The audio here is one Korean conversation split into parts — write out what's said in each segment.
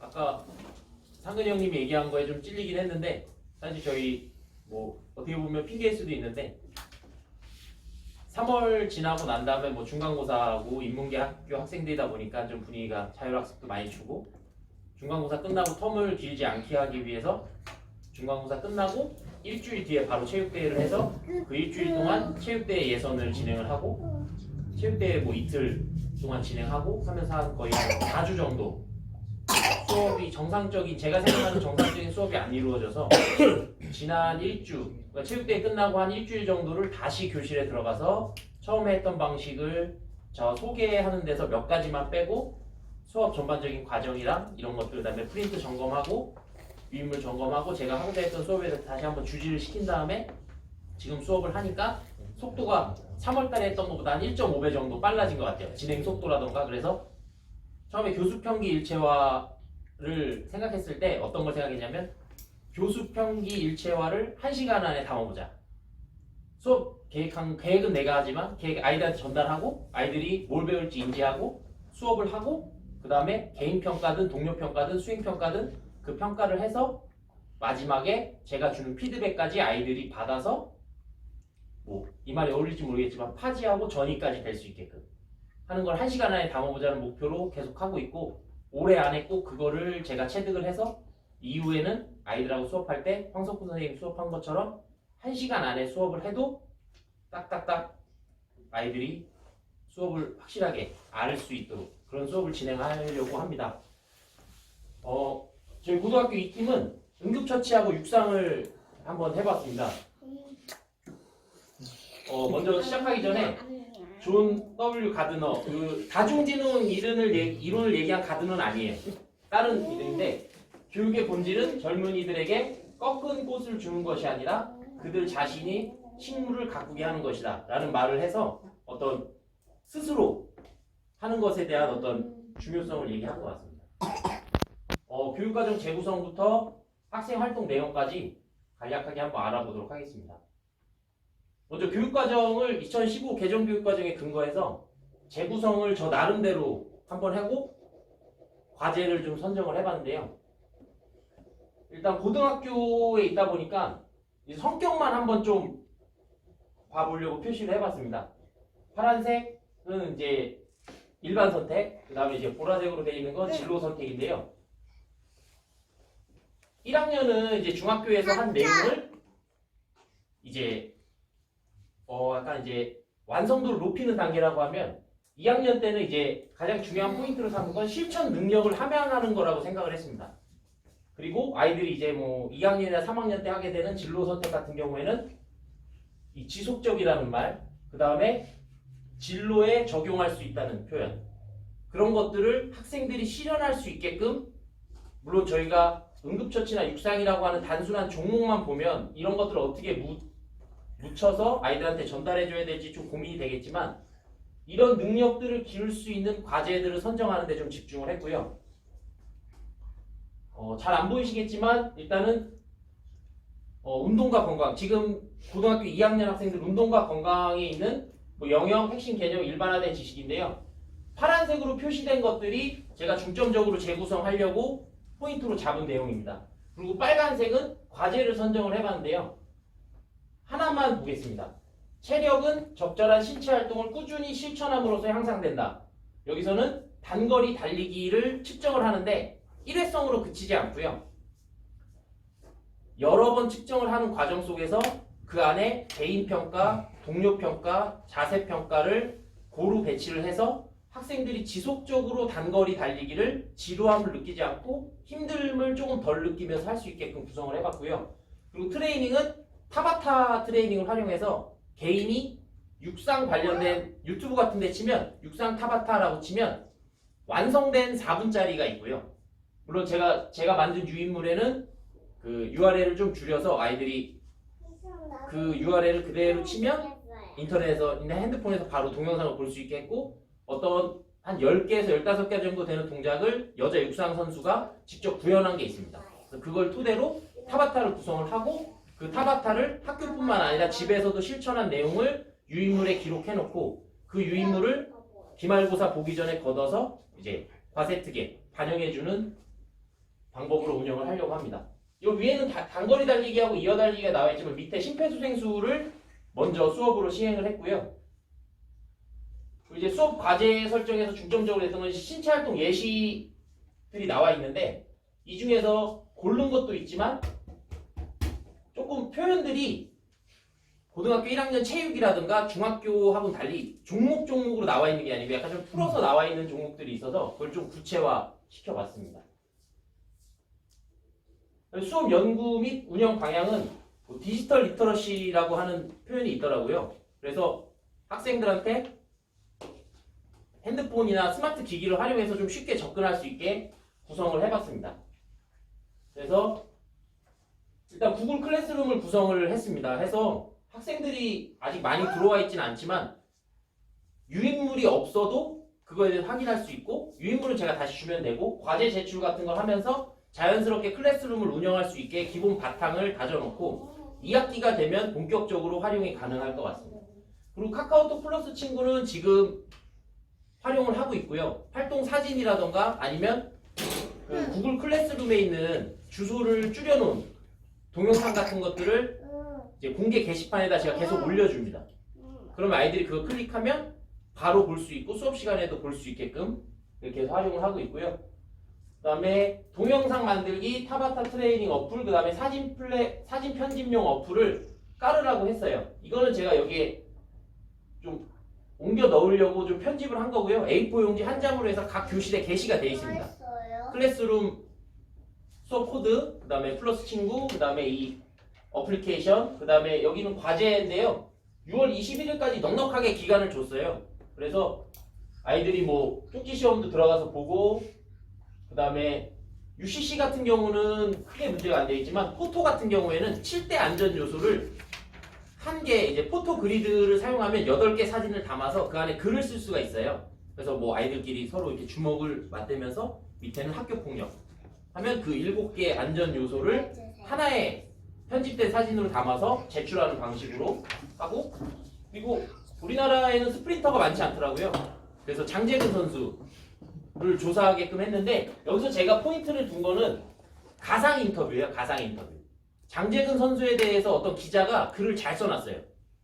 아까 상근이 형님이 얘기한 거에 좀 찔리긴 했는데 사실 저희 뭐 어떻게 보면 핑계일 수도 있는데 3월 지나고 난 다음에 뭐 중간고사하고 인문계 학교 학생들이다 보니까 좀 분위기가 자율학습도 많이 주고 중간고사 끝나고 텀을 길지 않게 하기 위해서 중간고사 끝나고 일주일 뒤에 바로 체육대회를 해서 그 일주일 동안 체육대회 예선을 진행을 하고 체육대회 뭐 이틀 동안 진행하고 하면서 한 거의 한 4주 정도 수업이 정상적인 제가 생각하는 정상적인 수업이 안 이루어져서 지난 일주 그러니까 체육대회 끝나고 한 일주일 정도를 다시 교실에 들어가서 처음에 했던 방식을 저 소개하는 데서 몇 가지만 빼고 수업 전반적인 과정이랑 이런 것들 그다음에 프린트 점검하고 유인물 점검하고 제가 하고자 했던 수업에 대해서 다시 한번 주지를 시킨 다음에 지금 수업을 하니까 속도가 3월달에 했던 것보다 한 1.5배 정도 빨라진 것 같아요. 진행 속도라던가. 그래서 처음에 교수평기 일체화를 생각했을 때 어떤 걸 생각했냐면 교수평기 일체화를 1시간 안에 담아보자. 수업 계획은 내가 하지만 계획 아이들한테 전달하고 아이들이 뭘 배울지 인지하고 수업을 하고 그 다음에 개인평가든 동료평가든 수행평가든 그 평가를 해서 마지막에 제가 주는 피드백까지 아이들이 받아서 뭐 이 말이 어울릴지 모르겠지만 파지하고 전이까지 될 수 있게끔 하는 걸 1시간 안에 담아보자는 목표로 계속 하고 있고 올해 안에 꼭 그거를 제가 체득을 해서 이후에는 아이들하고 수업할 때 황석구 선생님 수업한 것처럼 1시간 안에 수업을 해도 딱딱딱 아이들이 수업을 확실하게 알 수 있도록 그런 수업을 진행하려고 합니다. 저희 고등학교 2팀은 응급처치하고 육상을 한번 해봤습니다. 먼저 시작하기 전에 존 W 가드너 그 다중지능 이론을 얘기한 가드너는 아니에요. 다른 이름인데 교육의 본질은 젊은이들에게 꺾은 꽃을 주는 것이 아니라 그들 자신이 식물을 가꾸게 하는 것이다 라는 말을 해서 어떤 스스로 하는 것에 대한 어떤 중요성을 얘기한 것 같습니다. 교육과정 재구성부터 학생 활동 내용까지 간략하게 한번 알아보도록 하겠습니다. 먼저 교육과정을 2015 개정교육과정에 근거해서 재구성을 저 나름대로 한번 하고 과제를 좀 선정을 해봤는데요. 일단 고등학교에 있다 보니까 성격만 한번 좀 봐보려고 표시를 해봤습니다. 파란색은 이제 일반 선택, 그 다음에 이제 보라색으로 되어 있는 건 진로 선택인데요. 1학년은 이제 중학교에서 한 내용을 이제 약간 이제 완성도를 높이는 단계라고 하면 2학년 때는 이제 가장 중요한 포인트로 삼은 건 실천 능력을 함양하는 거라고 생각을 했습니다. 그리고 아이들이 이제 뭐 2학년이나 3학년 때 하게 되는 진로 선택 같은 경우에는 이 지속적이라는 말, 그 다음에 진로에 적용할 수 있다는 표현 그런 것들을 학생들이 실현할 수 있게끔 물론 저희가 응급처치나 육상이라고 하는 단순한 종목만 보면 이런 것들을 어떻게 묻혀서 아이들한테 전달해줘야 될지 좀 고민이 되겠지만 이런 능력들을 기울 수 있는 과제들을 선정하는 데 좀 집중을 했고요. 잘 안 보이시겠지만 일단은 운동과 건강 지금 고등학교 2학년 학생들 운동과 건강에 있는 뭐 영역, 핵심 개념, 일반화된 지식인데요. 파란색으로 표시된 것들이 제가 중점적으로 재구성하려고 포인트로 잡은 내용입니다. 그리고 빨간색은 과제를 선정을 해봤는데요. 하나만 보겠습니다. 체력은 적절한 신체 활동을 꾸준히 실천함으로써 향상된다. 여기서는 단거리 달리기를 측정을 하는데 일회성으로 그치지 않고요. 여러 번 측정을 하는 과정 속에서 그 안에 개인평가, 동료평가, 자세평가를 고루 배치를 해서 학생들이 지속적으로 단거리 달리기를 지루함을 느끼지 않고 힘듦을 조금 덜 느끼면서 할 수 있게끔 구성을 해봤고요. 그리고 트레이닝은 타바타 트레이닝을 활용해서 개인이 육상 관련된 유튜브 같은 데 치면 육상 타바타라고 치면 완성된 4분짜리가 있고요. 물론 제가 만든 유인물에는 그 URL을 좀 줄여서 아이들이 그 URL을 그대로 치면 인터넷에서 핸드폰에서 바로 동영상을 볼 수 있게 했고 어떤 한 10개에서 15개 정도 되는 동작을 여자 육상 선수가 직접 구현한 게 있습니다. 그래서 그걸 토대로 타바타를 구성을 하고 그 타바타를 학교뿐만 아니라 집에서도 실천한 내용을 유인물에 기록해놓고 그 유인물을 기말고사 보기 전에 걷어서 이제 과세특에 반영해주는 방법으로 운영을 하려고 합니다. 이 위에는 단거리 달리기하고 이어 달리기가 나와 있지만 밑에 심폐소생술을 먼저 수업으로 시행을 했고요. 이제 수업 과제 설정에서 중점적으로 했던 건 신체 활동 예시들이 나와 있는데 이 중에서 고른 것도 있지만 조금 표현들이 고등학교 1학년 체육이라든가 중학교하고는 달리 종목으로 나와 있는 게 아니고 약간 좀 풀어서 나와 있는 종목들이 있어서 그걸 좀 구체화 시켜봤습니다. 수업 연구 및 운영 방향은 뭐 디지털 리터러시라고 하는 표현이 있더라고요. 그래서 학생들한테 핸드폰이나 스마트 기기를 활용해서 좀 쉽게 접근할 수 있게 구성을 해봤습니다. 그래서 일단 구글 클래스룸을 구성을 했습니다. 해서 학생들이 아직 많이 들어와 있지는 않지만 유인물이 없어도 그거에 대해서 확인할 수 있고 유인물은 제가 다시 주면 되고 과제 제출 같은 걸 하면서 자연스럽게 클래스룸을 운영할 수 있게 기본 바탕을 다져놓고 2학기가 되면 본격적으로 활용이 가능할 것 같습니다. 그리고 카카오톡 플러스 친구는 지금 활용을 하고 있고요. 활동 사진이라던가 아니면 그 구글 클래스룸에 있는 주소를 줄여놓은 동영상 같은 것들을 이제 공개 게시판에다 제가 계속 올려줍니다. 그러면 아이들이 그거 클릭하면 바로 볼 수 있고 수업 시간에도 볼 수 있게끔 이렇게 해서 활용을 하고 있고요. 그 다음에 동영상 만들기, 타바타 트레이닝 어플, 그 다음에 사진 편집용 어플을 깔으라고 했어요. 이거는 제가 여기에 좀 옮겨 넣으려고 좀 편집을 한 거고요. A4 용지 한 장으로 해서 각 교실에 게시가 되어 있습니다. 클래스룸 수업 코드, 그 다음에 플러스 친구, 그 다음에 이 어플리케이션, 그 다음에 여기는 과제인데요. 6월 21일까지 넉넉하게 기간을 줬어요. 그래서 아이들이 뭐 쪽지 시험도 들어가서 보고 그 다음에 UCC 같은 경우는 크게 문제가 안 되어 있지만 포토 같은 경우에는 7대 안전 요소를 한 개 이제 포토 그리드를 사용하면 8개 사진을 담아서 그 안에 글을 쓸 수가 있어요. 그래서 뭐 아이들끼리 서로 이렇게 주먹을 맞대면서 밑에는 학교 폭력 하면 그 7개 안전 요소를 하나의 편집된 사진으로 담아서 제출하는 방식으로 하고 그리고 우리나라에는 스프린터가 많지 않더라고요. 그래서 장재근 선수를 조사하게끔 했는데 여기서 제가 포인트를 둔 거는 가상 인터뷰예요. 가상 인터뷰. 장재근 선수에 대해서 어떤 기자가 글을 잘 써놨어요.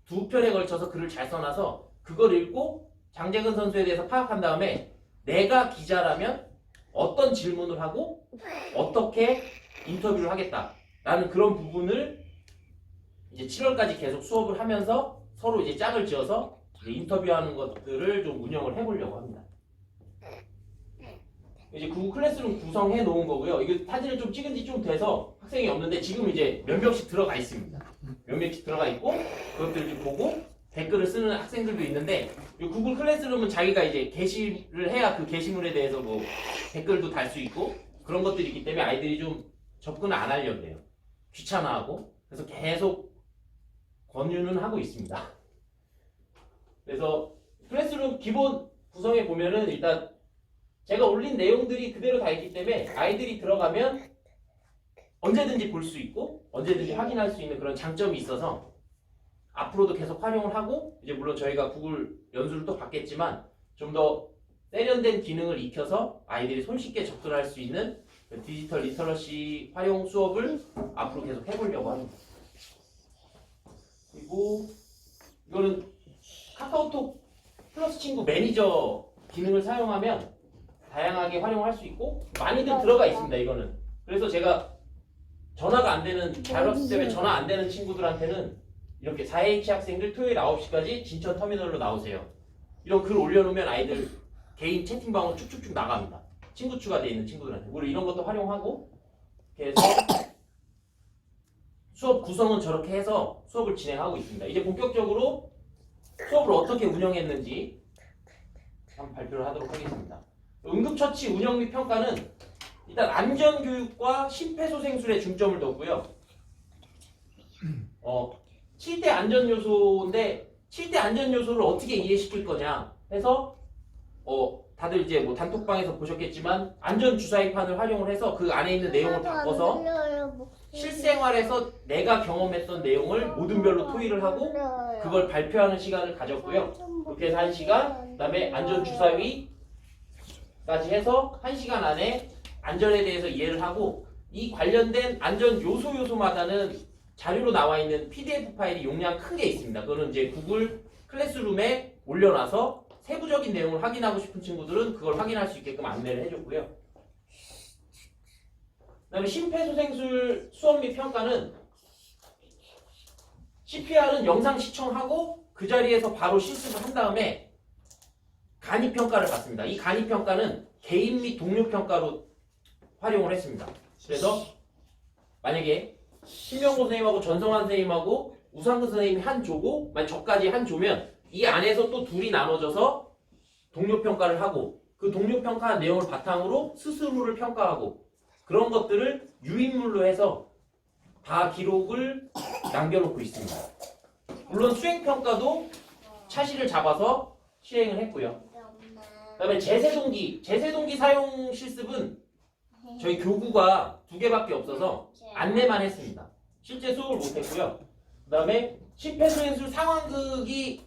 2편에 걸쳐서 글을 잘 써놔서 그걸 읽고 장재근 선수에 대해서 파악한 다음에 내가 기자라면 어떤 질문을 하고 어떻게 인터뷰를 하겠다라는 그런 부분을 이제 7월까지 계속 수업을 하면서 서로 이제 짝을 지어서 이제 인터뷰하는 것들을 좀 운영을 해보려고 합니다. 이제 구글 클래스룸 구성해 놓은 거고요. 이게 사진을 좀 찍은 지 좀 돼서 학생이 없는데 지금 이제 몇 명씩 들어가 있습니다. 몇 명씩 들어가 있고 그것들을 좀 보고 댓글을 쓰는 학생들도 있는데 이 구글 클래스룸은 자기가 이제 게시를 해야 그 게시물에 대해서 뭐 댓글도 달 수 있고 그런 것들이 있기 때문에 아이들이 좀 접근을 안 하려고 해요. 귀찮아하고 그래서 계속 권유는 하고 있습니다. 그래서 클래스룸 기본 구성에 보면은 일단 제가 올린 내용들이 그대로 다 있기 때문에 아이들이 들어가면 언제든지 볼 수 있고 언제든지 확인할 수 있는 그런 장점이 있어서 앞으로도 계속 활용을 하고 이제 물론 저희가 구글 연수를 또 받겠지만 좀 더 세련된 기능을 익혀서 아이들이 손쉽게 접근할 수 있는 디지털 리터러시 활용 수업을 앞으로 계속 해보려고 합니다. 그리고 이거는 카카오톡 플러스 친구 매니저 기능을 사용하면 다양하게 활용할 수 있고 많이들 들어가 있습니다. 이거는 그래서 제가 전화가 안 되는 자율학습 때문에 전화 안 되는 친구들한테는 이렇게 4H 학생들 토요일 9시까지 진천 터미널로 나오세요. 이런 글 올려놓으면 아이들 개인 채팅방으로 쭉쭉쭉 나갑니다. 친구 추가되어 있는 친구들한테 우리 이런 것도 활용하고 이렇게 해서 수업 구성은 저렇게 해서 수업을 진행하고 있습니다. 이제 본격적으로 수업을 어떻게 운영했는지 한번 발표를 하도록 하겠습니다. 응급처치 운영 및 평가는 일단 안전교육과 심폐소생술에 중점을 뒀고요. 7대 안전요소인데 7대 안전요소를 어떻게 이해시킬 거냐 해서 다들 이제 뭐 단톡방에서 보셨겠지만 안전주사위판을 활용을 해서 그 안에 있는 내용을 바꿔서 실생활에서 내가 경험했던 내용을 모든별로 토의를 하고 그걸 발표하는 시간을 가졌고요. 그렇게 해서 1시간, 그 다음에 안전주사위까지 해서 1시간 안에 안전에 대해서 이해를 하고 이 관련된 안전 요소마다는 자료로 나와 있는 PDF 파일이 용량 큰 게 있습니다. 그거는 이제 구글 클래스룸에 올려놔서 세부적인 내용을 확인하고 싶은 친구들은 그걸 확인할 수 있게끔 안내를 해줬고요. 그다음에 심폐소생술 수업 및 평가는 CPR은 영상 시청하고 그 자리에서 바로 실습을 한 다음에 간이평가를 받습니다. 이 간이평가는 개인 및 동료 평가로 활용을 했습니다. 그래서 만약에 신명호 선생님하고 전성환 선생님하고 우상근 선생님이 한 조고 만약 저까지 한 조면 이 안에서 또 둘이 나눠져서 동료 평가를 하고 그 동료 평가한 내용을 바탕으로 스스로를 평가하고 그런 것들을 유인물로 해서 다 기록을 남겨놓고 있습니다. 물론 수행평가도 차시를 잡아서 시행을 했고요. 그 다음에 제세동기 사용 실습은 저희 교구가 2개밖에 없어서 안내만 했습니다. 실제 수업을 못했고요. 그 다음에 심폐소생술 상황극이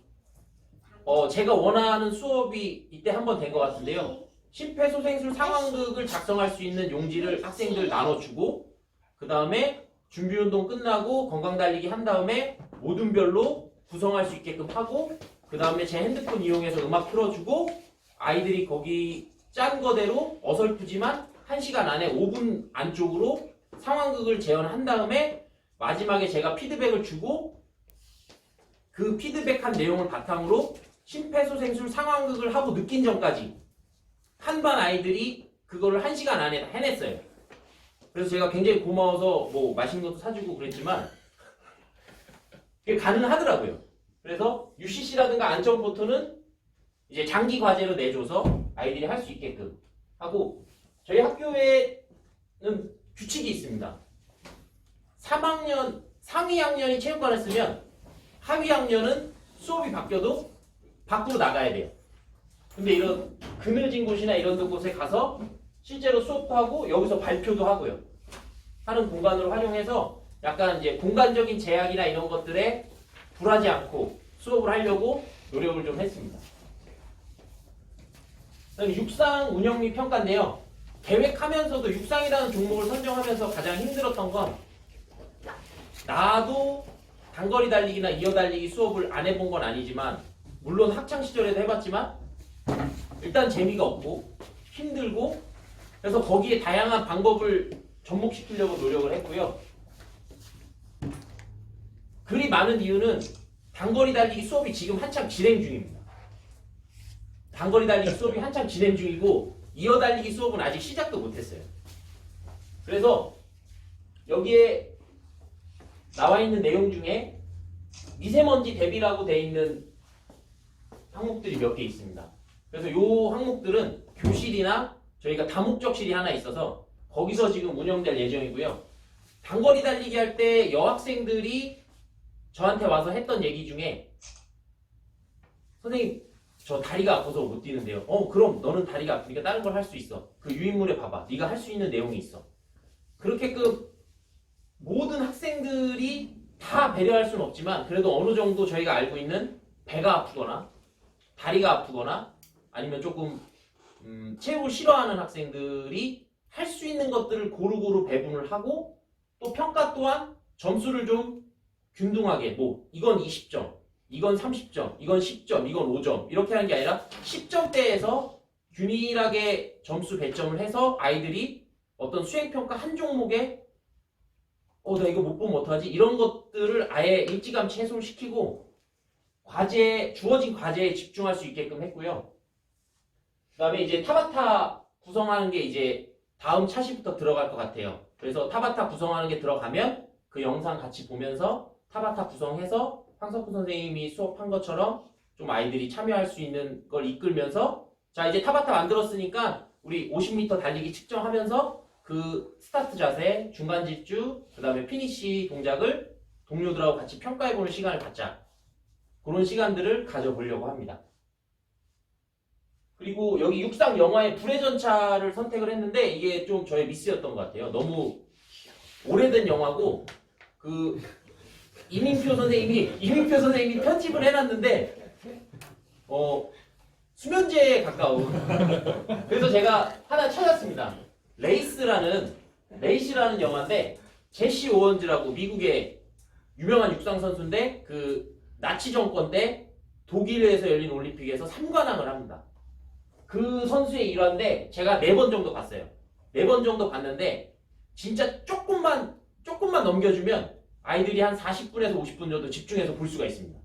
제가 원하는 수업이 이때 한 번 된 것 같은데요. 심폐소생술 상황극을 작성할 수 있는 용지를 학생들 나눠주고 그 다음에 준비운동 끝나고 건강달리기 한 다음에 모둠별로 구성할 수 있게끔 하고 그 다음에 제 핸드폰 이용해서 음악 틀어주고 아이들이 거기 짠 거대로 어설프지만 1시간 안에 5분 안쪽으로 상황극을 재현한 다음에 마지막에 제가 피드백을 주고 그 피드백한 내용을 바탕으로 심폐소생술 상황극을 하고 느낀 점까지 한 반 아이들이 그거를 1시간 안에 해냈어요. 그래서 제가 굉장히 고마워서 뭐 맛있는 것도 사주고 그랬지만 그게 가능하더라고요. 그래서 UCC라든가 안전포토는 이제 장기 과제로 내줘서 아이들이 할 수 있게끔 하고 저희 학교에는 규칙이 있습니다. 3학년, 상위 학년이 체육관을 쓰면 하위 학년은 수업이 바뀌어도 밖으로 나가야 돼요. 근데 이런 그늘진 곳이나 이런 곳에 가서 실제로 수업도 하고 여기서 발표도 하고요. 하는 공간으로 활용해서 약간 이제 공간적인 제약이나 이런 것들에 불하지 않고 수업을 하려고 노력을 좀 했습니다. 그다음에 육상 운영 및 평가인데요. 계획하면서도 육상이라는 종목을 선정하면서 가장 힘들었던 건 나도 단거리 달리기나 이어달리기 수업을 안 해본 건 아니지만 물론 학창시절에도 해봤지만 일단 재미가 없고 힘들고 그래서 거기에 다양한 방법을 접목시키려고 노력을 했고요. 그리 많은 이유는 단거리 달리기 수업이 지금 한창 진행 중입니다. 단거리 달리기 수업이 한창 진행 중이고 이어달리기 수업은 아직 시작도 못했어요. 그래서 여기에 나와 있는 내용 중에 미세먼지 대비라고 되어 있는 항목들이 몇 개 있습니다. 그래서 이 항목들은 교실이나 저희가 다목적실이 하나 있어서 거기서 지금 운영될 예정이고요. 단거리 달리기 할 때 여학생들이 저한테 와서 했던 얘기 중에 선생님 저 다리가 아파서 못 뛰는데요. 그럼 너는 다리가 아프니까 다른 걸 할 수 있어. 그 유인물에 봐봐. 네가 할 수 있는 내용이 있어. 그렇게끔 모든 학생들이 다 배려할 수는 없지만 그래도 어느 정도 저희가 알고 있는 배가 아프거나 다리가 아프거나 아니면 조금 체육을 싫어하는 학생들이 할 수 있는 것들을 고루고루 배분을 하고 또 평가 또한 점수를 좀 균등하게 뭐 이건 20점, 이건 30점, 이건 10점, 이건 5점 이렇게 하는 게 아니라 10점대에서 균일하게 점수 배점을 해서 아이들이 어떤 수행평가 한 종목에 나 이거 못 보면 어떡하지? 이런 것들을 아예 일찌감치 해소를 시키고 주어진 과제에 집중할 수 있게끔 했고요. 그 다음에 이제 타바타 구성하는 게 이제 다음 차시부터 들어갈 것 같아요. 그래서 타바타 구성하는 게 들어가면 그 영상 같이 보면서 타바타 구성해서 황석훈 선생님이 수업한 것처럼 좀 아이들이 참여할 수 있는 걸 이끌면서 자 이제 타바타 만들었으니까 우리 50m 달리기 측정하면서 그 스타트 자세, 중간 질주, 그 다음에 피니시 동작을 동료들하고 같이 평가해보는 시간을 갖자. 그런 시간들을 가져보려고 합니다. 그리고 여기 육상 영화의 불의 전차를 선택을 했는데 이게 좀 저의 미스였던 것 같아요. 너무 오래된 영화고 그 이민표 선생님이 편집을 해놨는데 수면제에 가까운 그래서 제가 하나 찾았습니다. 레이시라는 영화인데 제시 오원즈라고 미국의 유명한 육상 선수인데 그 나치 정권 때 독일에서 열린 올림픽에서 3관왕을 합니다. 그 선수의 일화인데 제가 4번 정도 봤어요. 4번 정도 봤는데 진짜 조금만 넘겨주면 아이들이 한 40분에서 50분 정도 집중해서 볼 수가 있습니다.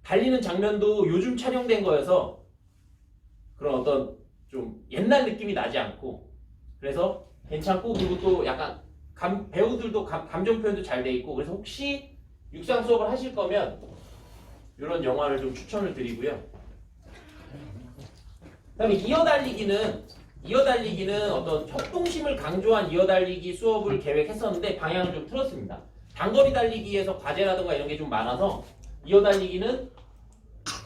달리는 장면도 요즘 촬영된 거여서 그런 어떤 좀 옛날 느낌이 나지 않고 그래서 괜찮고 그리고 또 약간 배우들도 감정 표현도 잘 돼 있고 그래서 혹시 육상 수업을 하실 거면 이런 영화를 좀 추천을 드리고요. 그다음에 이어달리기는 어떤 협동심을 강조한 이어달리기 수업을 계획했었는데 방향을 좀 틀었습니다. 단거리 달리기에서 과제라든가 이런 게 좀 많아서 이어달리기는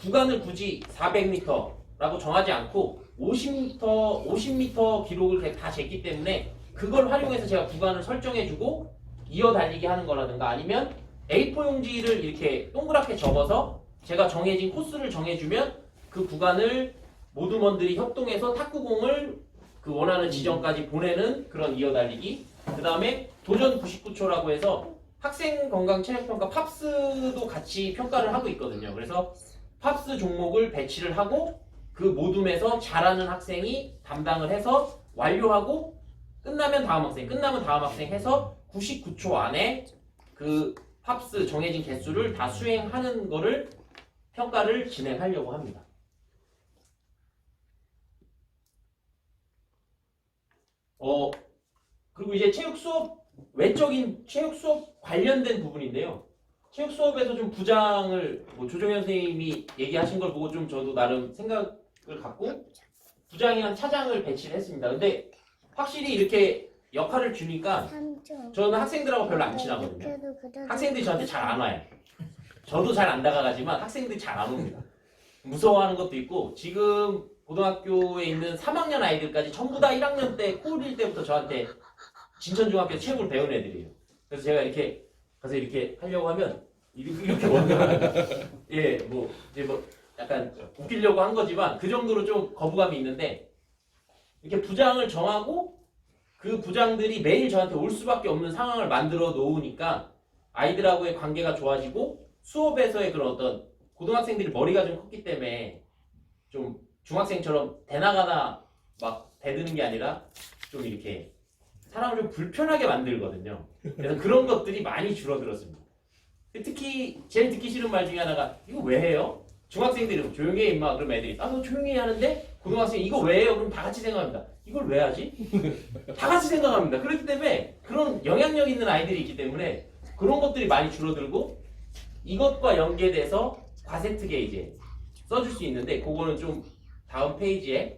구간을 굳이 400m라고 정하지 않고 50m 기록을 다 쟀기 때문에 그걸 활용해서 제가 구간을 설정해주고 이어달리기 하는 거라든가 아니면 A4 용지를 이렇게 동그랗게 접어서 제가 정해진 코스를 정해주면 그 구간을 모두먼들이 협동해서 탁구공을 그 원하는 지점까지 보내는 그런 이어달리기. 그 다음에 도전 99초라고 해서 학생 건강 체력 평가 팝스도 같이 평가를 하고 있거든요. 그래서 팝스 종목을 배치를 하고 그 모둠에서 잘하는 학생이 담당을 해서 완료하고 끝나면 다음 학생 해서 99초 안에 그 팝스 정해진 개수를 다 수행하는 거를 평가를 진행하려고 합니다. 그리고 이제 외적인 체육 수업 관련된 부분인데요. 체육 수업에서 좀 부장을 조정현 선생님이 얘기하신 걸 보고 좀 저도 나름 생각을 갖고 부장이랑 차장을 배치를 했습니다. 근데 확실히 이렇게 역할을 주니까 저는 학생들하고 별로 안 친하거든요. 학생들이 저한테 잘 안 와요. 저도 잘 안 다가가지만 학생들이 잘 안 옵니다. 무서워하는 것도 있고 지금 고등학교에 있는 3학년 아이들까지 전부 다 1학년 때 코1 때부터 저한테 진천중학교 체육을 배운 애들이에요. 그래서 제가 이렇게 가서 이렇게 하려고 하면 이렇게 뭔가 이제 약간 웃기려고 한 거지만 그 정도로 좀 거부감이 있는데 이렇게 부장을 정하고 그 부장들이 매일 저한테 올 수밖에 없는 상황을 만들어 놓으니까 아이들하고의 관계가 좋아지고 수업에서의 그런 어떤 고등학생들이 머리가 좀 컸기 때문에 좀 중학생처럼 대나가나 막 대드는 게 아니라 좀 이렇게 사람을 좀 불편하게 만들거든요. 그래서 그런 것들이 많이 줄어들었습니다. 특히 제일 듣기 싫은 말 중에 하나가 이거 왜 해요? 중학생들이 조용히 해 임마 그러면 애들이 너 조용히 하는데 고등학생이 이거 왜 해요? 그럼 다 같이 생각합니다. 이걸 왜 하지? 다 같이 생각합니다. 그렇기 때문에 그런 영향력 있는 아이들이 있기 때문에 그런 것들이 많이 줄어들고 이것과 연계돼서 과세특에 이제 써줄 수 있는데 그거는 좀 다다음 페이지에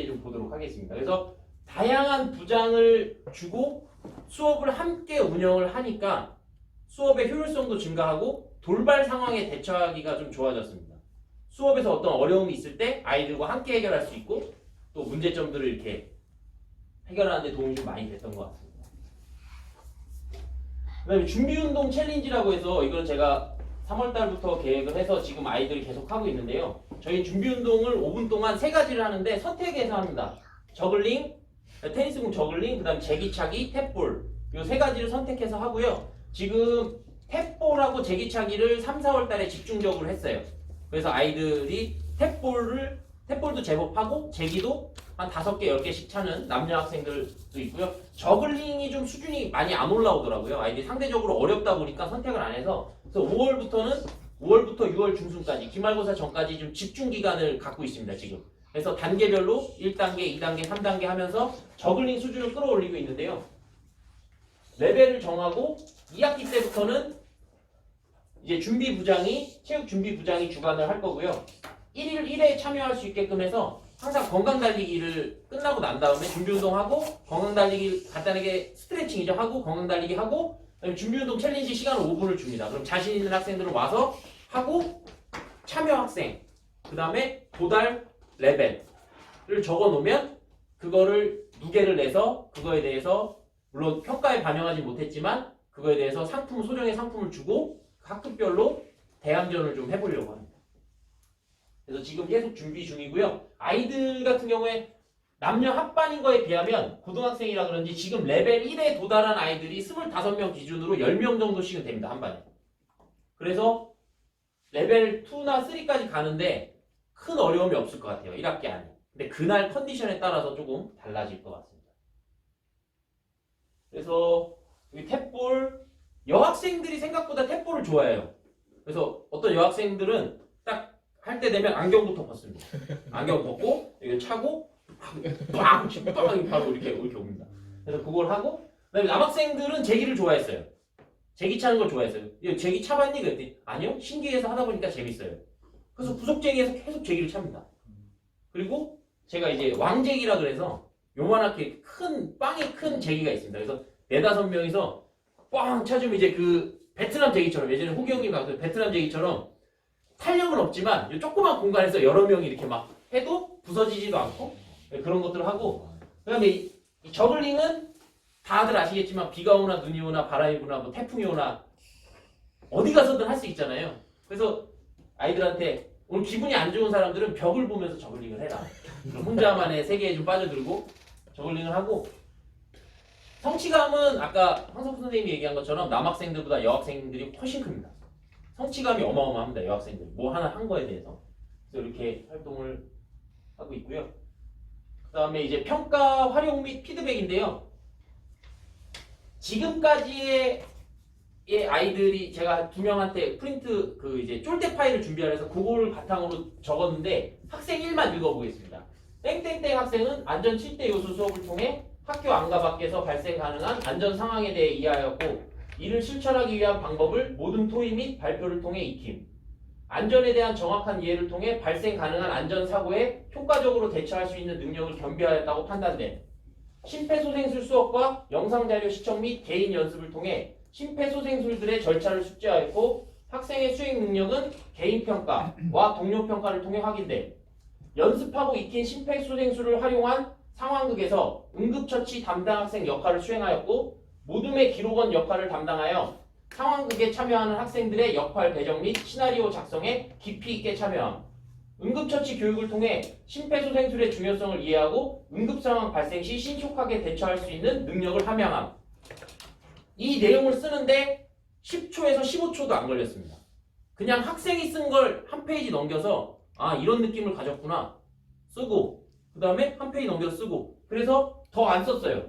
좀 보도록 하겠습니다. 그래서 다양한 부장을 주고 수업을 함께 운영을 하니까 수업의 효율성도 증가하고 돌발 상황에 대처하기가 좀 좋아졌습니다. 수업에서 어떤 어려움이 있을 때 아이들과 함께 해결할 수 있고 또 문제점들을 이렇게 해결하는 데 도움이 좀 많이 됐던 것 같습니다. 그 다음에 준비운동 챌린지라고 해서 이건 제가 3월달부터 계획을 해서 지금 아이들이 계속 하고 있는데요. 저희 준비운동을 5분 동안 3가지를 하는데 선택해서 합니다. 저글링, 테니스공 저글링, 그 다음에 제기차기, 탭볼 이 3가지를 선택해서 하고요. 지금 탭볼하고 제기차기를 3, 4월달에 집중적으로 했어요. 그래서 아이들이 탭볼도 제법 하고 제기도 한 5개, 10개씩 차는 남녀 학생들도 있고요. 저글링이 좀 수준이 많이 안 올라오더라고요. 아이들이 상대적으로 어렵다 보니까 선택을 안 해서 그래서 5월부터 6월 중순까지 기말고사 전까지 좀 집중 기간을 갖고 있습니다. 지금. 그래서 단계별로 1단계, 2단계, 3단계 하면서 저글링 수준을 끌어올리고 있는데요. 레벨을 정하고 2학기 때부터는 이제 체육 준비 부장이 주관을 할 거고요. 1일 1회에 참여할 수 있게끔 해서 항상 건강 달리기를 끝나고 난 다음에 준비운동하고 건강 달리기 간단하게 스트레칭이죠 하고 건강 달리기 하고 그다음에 준비운동 챌린지 시간을 5분을 줍니다. 그럼 자신 있는 학생들은 와서 하고 참여 학생 그 다음에 도달 레벨을 적어 놓으면 그거를 무게를 내서 그거에 대해서 물론 평가에 반영하지 못했지만 그거에 대해서 소정의 상품을 주고 학급별로 대항전을 좀 해보려고 합니다. 그래서 지금 계속 준비 중이고요. 아이들 같은 경우에 남녀 합반인 거에 비하면 고등학생이라 그런지 지금 레벨 1에 도달한 아이들이 25명 기준으로 10명 정도씩은 됩니다. 한 반에. 그래서 레벨 2나 3까지 가는데 큰 어려움이 없을 것 같아요. 1학기 안에. 근데 그날 컨디션에 따라서 조금 달라질 것 같습니다. 그래서 이 탭볼, 여학생들이 생각보다 탭볼을 좋아해요. 그래서 어떤 여학생들은 딱 할 때 되면 안경부터 벗습니다. 안경 벗고 이거 차고 빵 바로 이렇게 옵니다. 그래서 그걸 하고, 그다음에 남학생들은 제기를 좋아했어요. 제기 차는 걸 좋아했어요. 이거 제기 차봤니? 그랬더니 아니요, 신기해서 하다 보니까 재밌어요. 그래서 구석쟁이에서 계속 제기를 찹니다. 그리고 제가 이제 왕제기라 그래서 요만하게 큰 빵이 큰 제기가 있습니다. 그래서 4-5명이서 꽝 찾으면 이제 그 베트남 제기처럼, 예전에 호기 형님 같은 베트남 제기처럼 탄력은 없지만 이 조그만 공간에서 여러 명이 이렇게 막 해도 부서지지도 않고 그런 것들을 하고, 그다음에 이 저글링은 다들 아시겠지만 비가 오나 눈이 오나 바람이 부나 뭐 태풍이 오나 어디 가서든 할 수 있잖아요. 그래서 아이들한테 오늘 기분이 안 좋은 사람들은 벽을 보면서 저글링을 해라. 혼자만의 세계에 좀 빠져들고 저글링을 하고, 성취감은 아까 황석훈 선생님이 얘기한 것처럼 남학생들보다 여학생들이 훨씬 큽니다. 성취감이 어마어마합니다. 여학생들 뭐 하나 한 거에 대해서. 그래서 이렇게 활동을 하고 있고요. 그 다음에 이제 평가 활용 및 피드백인데요. 지금까지의 아이들이 제가 2명한테 프린트 그 이제 쫄대 파일을 준비하려서 그걸 바탕으로 적었는데 학생 1만 읽어보겠습니다. 땡땡땡 학생은 안전 7대 요소 수업을 통해 학교 안과 밖에서 발생 가능한 안전 상황에 대해 이해하였고 이를 실천하기 위한 방법을 모든 토의 및 발표를 통해 익힘. 안전에 대한 정확한 이해를 통해 발생 가능한 안전사고에 효과적으로 대처할 수 있는 능력을 겸비하였다고 판단됨. 심폐소생술 수업과 영상자료 시청 및 개인 연습을 통해 심폐소생술들의 절차를 숙지하였고 학생의 수행 능력은 개인평가와 동료평가를 통해 확인됨. 연습하고 익힌 심폐소생술을 활용한 상황극에서 응급처치 담당 학생 역할을 수행하였고 모둠의 기록원 역할을 담당하여 상황극에 참여하는 학생들의 역할 배정 및 시나리오 작성에 깊이 있게 참여함. 응급처치 교육을 통해 심폐소생술의 중요성을 이해하고 응급상황 발생 시 신속하게 대처할 수 있는 능력을 함양함. 이 내용을 쓰는데 10초에서 15초도 안 걸렸습니다. 그냥 학생이 쓴 걸 한 페이지 넘겨서 아 이런 느낌을 가졌구나 쓰고 그 다음에 한 페이지 넘겨서 쓰고 그래서 더 안 썼어요.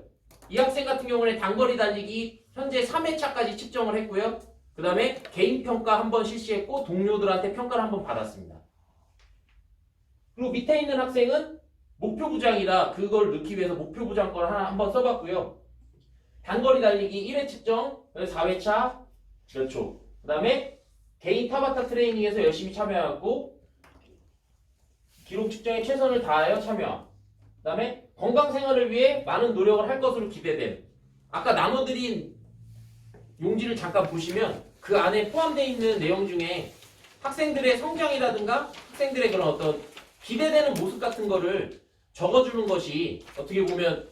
이 학생 같은 경우는 단거리 달리기 현재 3회차까지 측정을 했고요. 그 다음에 개인평가 한번 실시했고 동료들한테 평가를 한번 받았습니다. 그리고 밑에 있는 학생은 목표부장이라 그걸 넣기 위해서 목표부장 걸 하나 한번 써봤고요. 단거리 달리기 1회 측정, 4회차 몇 초. 그 다음에 개인 타바타 트레이닝에서 열심히 참여하고 기록 측정에 최선을 다하여 참여함. 그 다음에 건강생활을 위해 많은 노력을 할 것으로 기대됨. 아까 나눠드린 용지를 잠깐 보시면 그 안에 포함되어 있는 내용 중에 학생들의 성장이라든가 학생들의 그런 어떤 기대되는 모습 같은 거를 적어주는 것이 어떻게 보면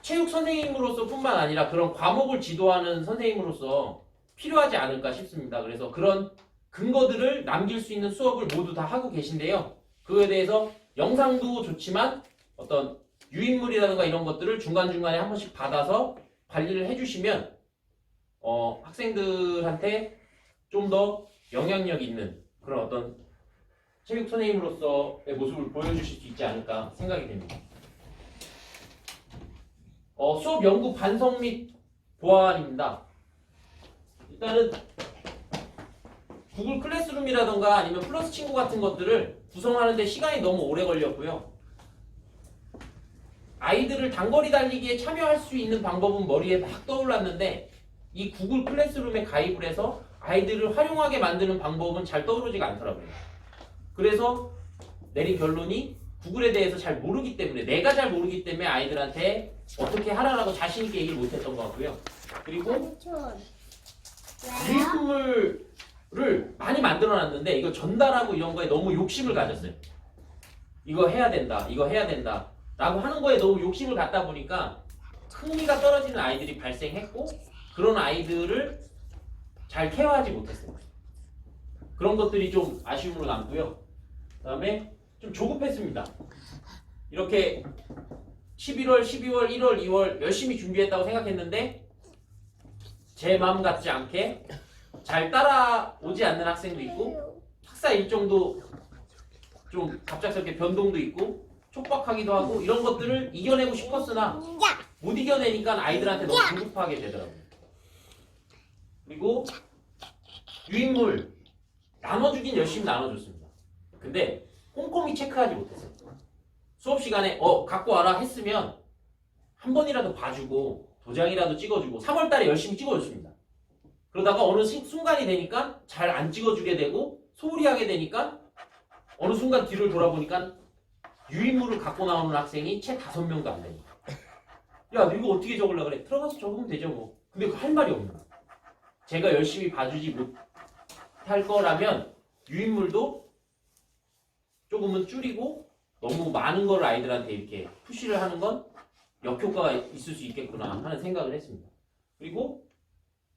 체육 선생님으로서 뿐만 아니라 그런 과목을 지도하는 선생님으로서 필요하지 않을까 싶습니다. 그래서 그런 근거들을 남길 수 있는 수업을 모두 다 하고 계신데요. 그거에 대해서 영상도 좋지만 어떤 유인물이라든가 이런 것들을 중간중간에 한 번씩 받아서 관리를 해주시면 학생들한테 좀 더 영향력 있는 그런 어떤 체육 선생님으로서의 모습을 보여주실 수 있지 않을까 생각이 됩니다. 수업 연구 반성 및 보완입니다. 일단은 구글 클래스룸이라던가 아니면 플러스 친구 같은 것들을 구성하는데 시간이 너무 오래 걸렸고요. 아이들을 단거리 달리기에 참여할 수 있는 방법은 머리에 막 떠올랐는데 이 구글 클래스룸에 가입을 해서 아이들을 활용하게 만드는 방법은 잘 떠오르지가 않더라고요. 그래서 내린 결론이 구글에 대해서 잘 모르기 때문에 내가 잘 모르기 때문에 아이들한테 어떻게 하라고 자신 있게 얘기를 못했던 것 같고요. 그리고 유인물을 많이 만들어놨는데 이거 전달하고 이런 거에 너무 욕심을 가졌어요. 이거 해야 된다, 이거 해야 된다 라고 하는 거에 너무 욕심을 갖다 보니까 흥미가 떨어지는 아이들이 발생했고 그런 아이들을 잘 케어하지 못했어요. 그런 것들이 좀 아쉬움으로 남고요. 그 다음에 좀 조급했습니다. 이렇게 11월, 12월, 1월, 2월 열심히 준비했다고 생각했는데 제 마음 같지 않게 잘 따라오지 않는 학생도 있고 학사 일정도 좀 갑작스럽게 변동도 있고 촉박하기도 하고 이런 것들을 이겨내고 싶었으나 못 이겨내니까 아이들한테 너무 불급하게 되더라고요. 그리고 유인물 나눠주긴 열심히 나눠줬습니다. 근데 꼼꼼히 체크하지 못했어요. 수업 시간에 갖고 와라 했으면 한 번이라도 봐주고 도장이라도 찍어주고 3월 달에 열심히 찍어줬습니다. 그러다가 어느 순간이 되니까 잘 안 찍어주게 되고 소홀히 하게 되니까 어느 순간 뒤를 돌아보니까 유인물을 갖고 나오는 학생이 채 5명도 안 되니까 야 너 이거 어떻게 적으려고 그래? 들어가서 적으면 되죠 뭐. 근데 할 말이 없는 거야. 제가 열심히 봐주지 못할 거라면 유인물도 조금은 줄이고 너무 많은 걸 아이들한테 이렇게 푸시를 하는 건 역효과가 있을 수 있겠구나 하는 생각을 했습니다. 그리고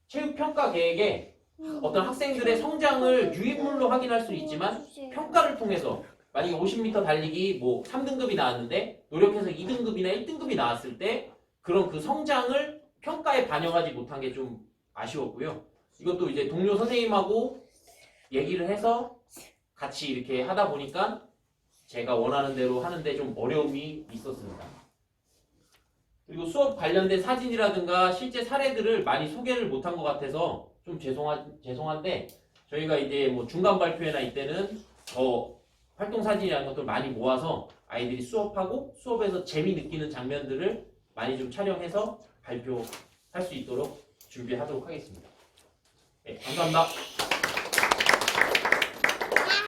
체육평가 계획에 어떤 학생들의 성장을 유인물로 확인할 수 있지만 평가를 통해서 만약에 50m 달리기 뭐 3등급이 나왔는데 노력해서 2등급이나 1등급이 나왔을 때 그런 그 성장을 평가에 반영하지 못한 게 좀 아쉬웠고요. 이것도 이제 동료 선생님하고 얘기를 해서 같이 이렇게 하다 보니까 제가 원하는 대로 하는데 좀 어려움이 있었습니다. 그리고 수업 관련된 사진이라든가 실제 사례들을 많이 소개를 못한 것 같아서 좀 죄송한데 저희가 이제 뭐 중간 발표회나 이때는 더 활동 사진이라는 것들 많이 모아서 아이들이 수업하고 수업에서 재미 느끼는 장면들을 많이 좀 촬영해서 발표할 수 있도록 준비하도록 하겠습니다. 네, 감사합니다.